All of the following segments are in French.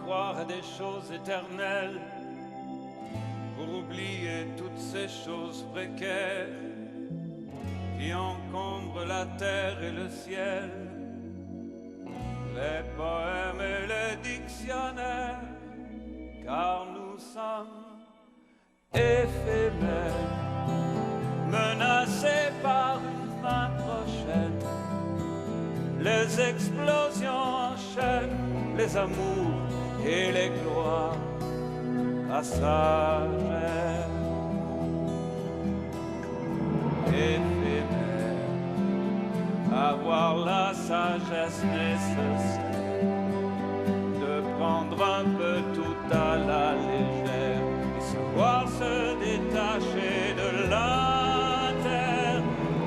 croire à des choses éternelles, pour oublier toutes ces choses précaires qui encombrent la terre et le ciel, les poèmes et les dictionnaires, car nous sommes éphémères, menacés par une fin prochaine. Les explosions enchaînent les amours et les gloires passagères. Éphémères, avoir la sagesse nécessaire de prendre un peu tout à la légère et savoir se détacher de l'inter.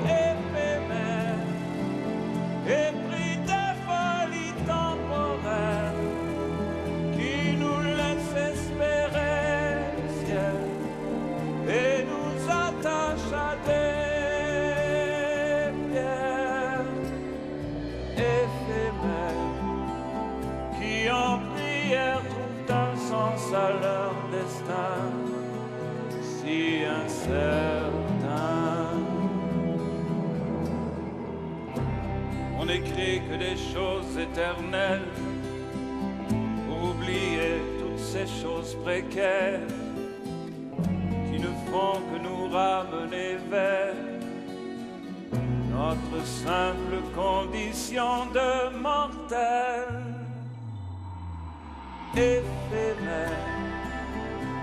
Éphémère, épris des folies temporaires qui nous laissent espérer le ciel et nous attachent à des pierres éphémères qui en prière trouvent un sens à leur destin si incertain. On n'écrit que des choses éternelles pour oublier toutes ces choses précaires qui ne font que nous ramener vers notre simple condition de mortel. Éphémère,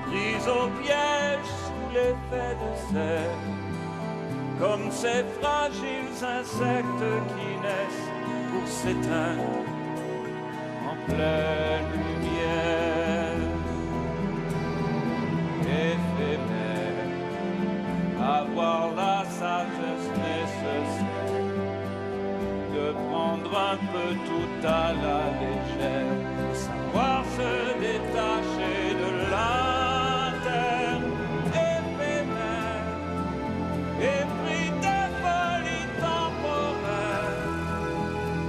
prise au piège sous l'effet de serre, comme ces fragiles insectes qui naissent pour s'éteindre en pleine lumière. Éphémère, avoir la sagesse nécessaire de prendre un peu tout à la légère, savoir se détacher de l'inter. Éphémère, épris des folies temporaires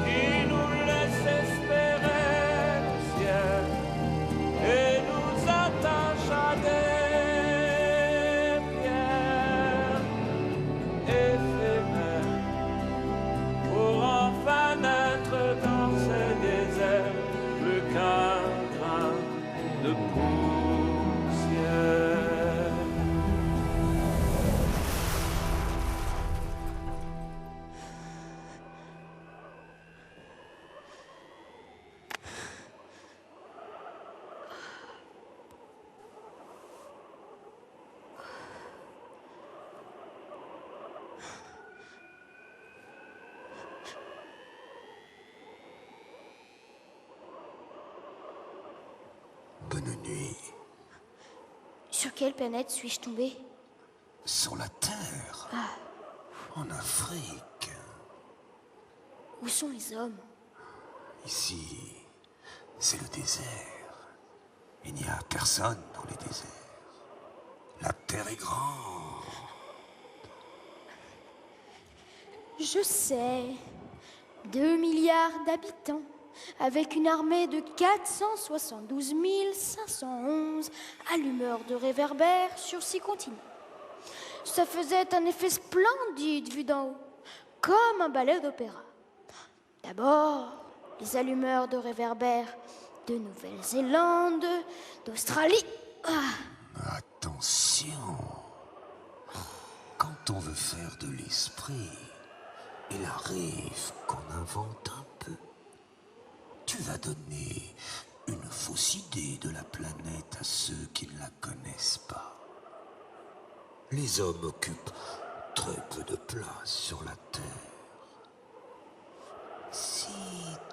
qui nous laissent espérer le ciel et nous attachent à des pierres éphémères pour enfin naître dans ces déserts plus qu'un grain de poussière. Bonne nuit. Sur quelle planète suis-je tombé? Sur la Terre. En Afrique. Où sont les hommes? Ici, c'est le désert. Il n'y a personne dans les déserts. La Terre est grande. Je sais. 2 milliards d'habitants, avec une armée de 472 511 allumeurs de réverbères sur 6 continents. Ça faisait un effet splendide vu d'en haut, comme un ballet d'opéra. D'abord, les allumeurs de réverbères de Nouvelle-Zélande, d'Australie. Attention. Quand on veut faire de l'esprit, il arrive qu'on invente un peu. Tu vas donner une fausse idée de la planète à ceux qui ne la connaissent pas. Les hommes occupent très peu de place sur la Terre. Si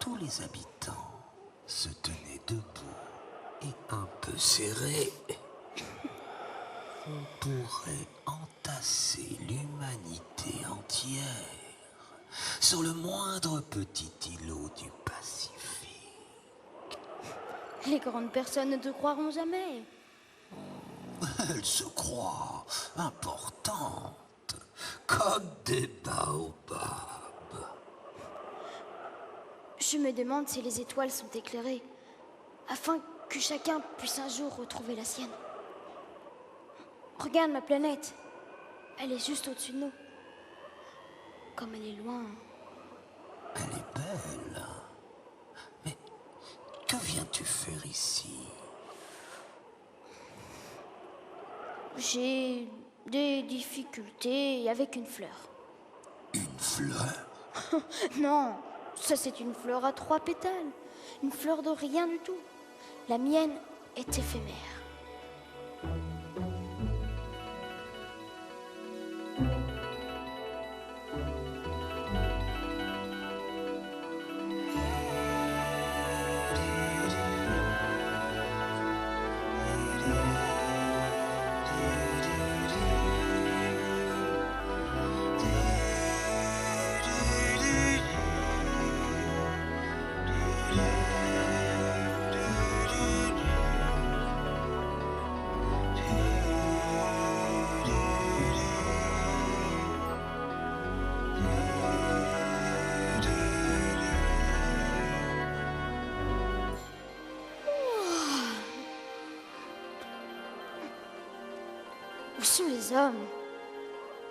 tous les habitants se tenaient debout et un peu serrés, on pourrait entasser l'humanité entière sur le moindre petit îlot du Pacifique. Les grandes personnes ne te croiront jamais. Elles se croient importantes, comme des baobabs. Je me demande si les étoiles sont éclairées, afin que chacun puisse un jour retrouver la sienne. Regarde ma planète. Elle est juste au-dessus de nous. Comme elle est loin. Elle est belle. Mais que viens-tu faire ici? J'ai des difficultés avec une fleur. Une fleur? Non, ça c'est une fleur à 3 pétales. Une fleur de rien du tout. La mienne est éphémère. Où sont les hommes?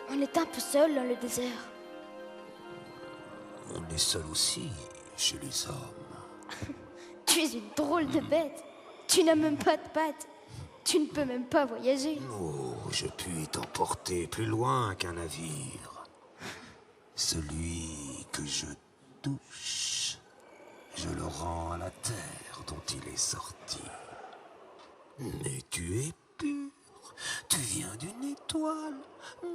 On est un peu seul dans le désert. On est seul aussi chez les hommes. Tu es une drôle de bête. Tu n'as même pas de pattes. Tu ne peux même pas voyager. Oh, je puis t'emporter plus loin qu'un navire. Celui que je touche, je le rends à la terre dont il est sorti. Mais tu es pur. Tu viens d'une étoile,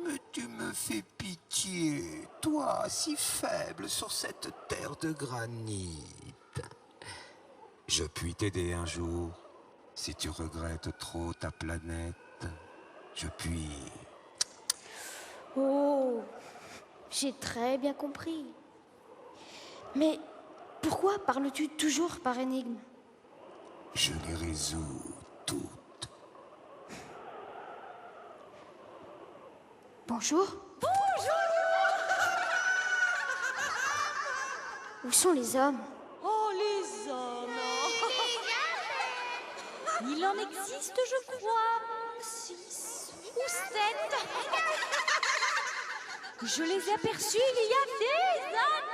mais tu me fais pitié, toi si faible sur cette terre de granit. Je puis t'aider un jour, si tu regrettes trop ta planète. Je puis... Oh, j'ai très bien compris. Mais pourquoi parles-tu toujours par énigme? Je les résous toutes. Bonjour. Bonjour. Où sont les hommes? Oh, les hommes! Il en existe, je crois, 6 ou 7. Je les ai aperçus il y a des années.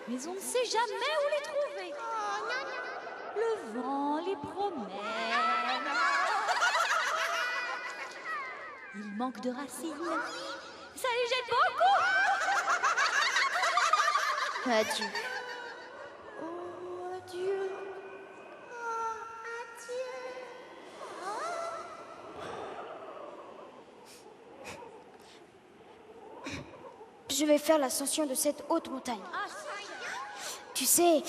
Mais on ne sait jamais où les trouver. Le vent les promène. Ils manquent de racines. Ça les gêne beaucoup. Adieu. Oh, adieu. Je vais faire l'ascension de cette haute montagne. Tu sais...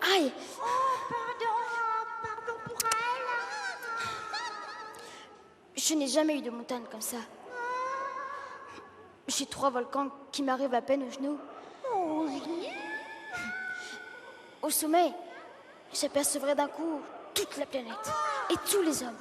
Aïe! Pardon pour elle. Je n'ai jamais eu de montagne comme ça. J'ai 3 volcans qui m'arrivent à peine aux genoux. Au sommet, j'apercevrai d'un coup toute la planète et tous les hommes.